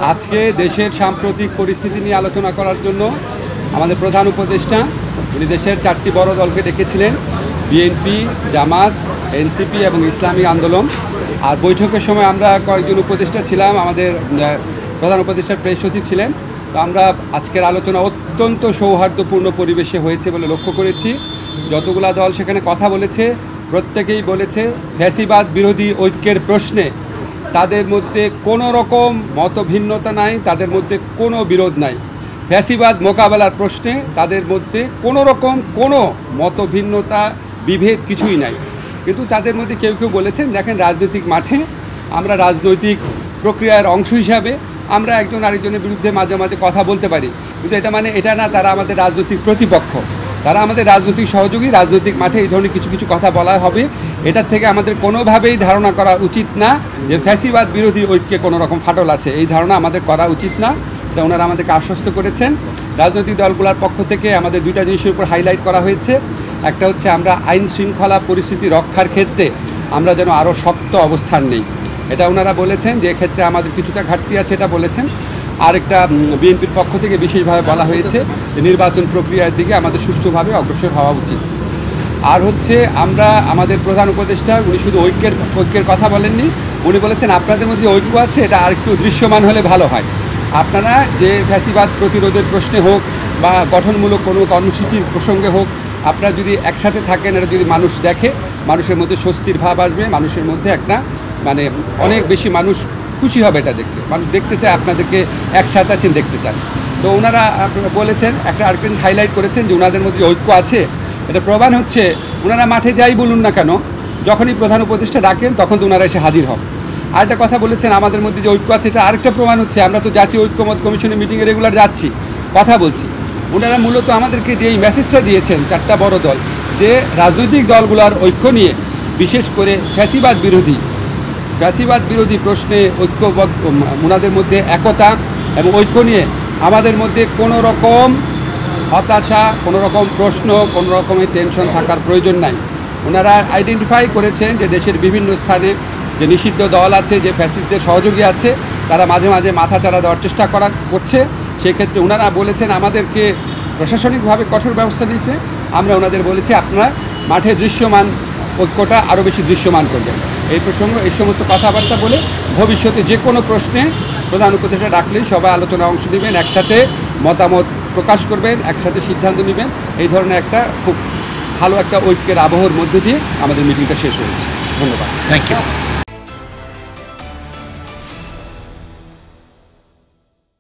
আজকে দেশের সাম্প্রতিক পরিস্থিতি নিয়ে আলোচনা করার জন্য আমাদের প্রধান উপদেষ্টা উনি দেশের 4টি বড় দলকে ডেকেছিলেন, বিএনপি, জামাত, এনসিপি এবং ইসলামী আন্দোলন। আর বৈঠকের সময় আমরা কয়েকজন উপদেষ্টা ছিলাম, আমাদের প্রধান উপদেষ্টার প্রেস সচিব ছিলেন। তো আমরা আজকের আলোচনা অত্যন্ত সৌহার্দ্যপূর্ণ পরিবেশে হয়েছে বলে লক্ষ্য করেছি। যতগুলা দল সেখানে কথা বলেছে প্রত্যেকেই বলেছে ফ্যাসিবাদ বিরোধী ঐক্যের প্রশ্নে তাদের মধ্যে কোনো রকম মতভিন্নতা নাই, তাদের মধ্যে কোনো বিরোধ নাই। ফ্যাসিবাদ মোকাবেলার প্রশ্নে তাদের মধ্যে কোনো রকম কোনো মতভিন্নতা বিভেদ কিছুই নাই। কিন্তু তাদের মধ্যে কেউ কেউ বলেছেন, দেখেন রাজনৈতিক মাঠে আমরা রাজনৈতিক প্রক্রিয়ার অংশ হিসাবে আমরা একজন আরেকজনের বিরুদ্ধে মাঝে মাঝে কথা বলতে পারি, কিন্তু এটা না তারা আমাদের রাজনৈতিক প্রতিপক্ষ, তারা আমাদের রাজনৈতিক সহযোগী। রাজনৈতিক মাঠে এই ধরনের কিছু কিছু কথা বলা হবে, এটার থেকে আমাদের কোনোভাবেই ধারণা করা উচিত না যে ফ্যাসিবাদ বিরোধী ঐক্যে কোনো রকম ফাটল আছে। এই ধারণা আমাদের করা উচিত না, এটা ওনারা আমাদেরকে আশ্বস্ত করেছেন। রাজনৈতিক দলগুলোর পক্ষ থেকে আমাদের দুইটা জিনিসের উপর হাইলাইট করা হয়েছে। একটা হচ্ছে আমরা আইন শৃঙ্খলা পরিস্থিতি রক্ষার ক্ষেত্রে আমরা যেন আরও শক্ত অবস্থান নেই, এটা ওনারা বলেছেন যে এক্ষেত্রে আমাদের কিছুটা ঘাটতি আছে, এটা বলেছেন। আরেকটা বিএনপির পক্ষ থেকে বিশেষভাবে বলা হয়েছে যে নির্বাচন প্রক্রিয়ার দিকে আমাদের সুষ্ঠুভাবে অগ্রসর হওয়া উচিত। আর হচ্ছে আমরা আমাদের প্রধান উপদেষ্টা উনি শুধু ঐক্যের কথা বলেননি, উনি বলেছেন আপনাদের মধ্যে ঐক্য আছে, এটা আরেকটু দৃশ্যমান হলে ভালো হয়। আপনারা যে ফ্যাসিবাদ প্রতিরোধের প্রশ্নে হোক বা গঠনমূলক কোনো কর্মসূচির প্রসঙ্গে হোক, আপনারা যদি একসাথে থাকেন, এটা যদি মানুষ দেখে, মানুষের মধ্যে স্বস্তির ভাব আসবে, মানুষের মধ্যে একটা অনেক বেশি মানুষ খুশি হবে এটা দেখতে, মানুষ দেখতে চায় আপনাদেরকে একসাথে আছেন, দেখতে চান। তো ওনারা বলেছেন, একটা আরেকটা হাইলাইট করেছেন যে ওনাদের মধ্যে ঐক্য আছে, এটা প্রমাণ হচ্ছে ওনারা মাঠে যাই বলুন না কেন, যখনই প্রধান উপদেষ্টা ডাকেন তখন তো ওনারা এসে হাজির হন। আরেকটা কথা বলেছেন আমাদের মধ্যে যে ঐক্য আছে, এটা আরেকটা প্রমাণ হচ্ছে আমরা তো জাতীয় ঐক্যমত কমিশনের মিটিংয়ে রেগুলার যাচ্ছি, কথা বলছি। ওনারা মূলত আমাদেরকে যে এই মেসেজটা দিয়েছেন 4টা বড় দল, যে রাজনৈতিক দলগুলোর ঐক্য নিয়ে, বিশেষ করে ফ্যাসিবাদ বিরোধী প্রশ্নে ঐক্যবদ্ধ, ওনাদের মধ্যে একতা এবং ঐক্য নিয়ে আমাদের মধ্যে কোনো রকম হতাশা, কোনো রকম প্রশ্ন, কোনো রকমের টেনশন থাকার প্রয়োজন নাই। ওনারা আইডেন্টিফাই করেছেন যে দেশের বিভিন্ন স্থানে যে নিষিদ্ধ দল আছে, যে ফ্যাসিস্টদের সহযোগী আছে, তারা মাঝে মাঝে মাথাচাড়া দেওয়ার চেষ্টা করছে। সেক্ষেত্রে ওনারা বলেছেন আমাদেরকে প্রশাসনিকভাবে কঠোর ব্যবস্থা নিতে। আমরা ওনাদের বলেছি আপনারা মাঠে দৃশ্যমান ঐক্যটা আরও বেশি দৃশ্যমান করবেন। এই সমস্ত কথাবার্তা বলে ভবিষ্যতে যে কোনো প্রশ্নে প্রধান উপদেষ্টা ডাকলেই সবাই আলোচনায় অংশ নেবেন, একসাথে মতামত প্রকাশ করবেন, একসাথে সিদ্ধান্ত নেবেন। এই ধরনের একটা খুব ভালো একটা ঐক্যের আবহের মধ্যে দিয়ে আমাদের মিটিংটা শেষ হয়েছে। ধন্যবাদ। Thank you.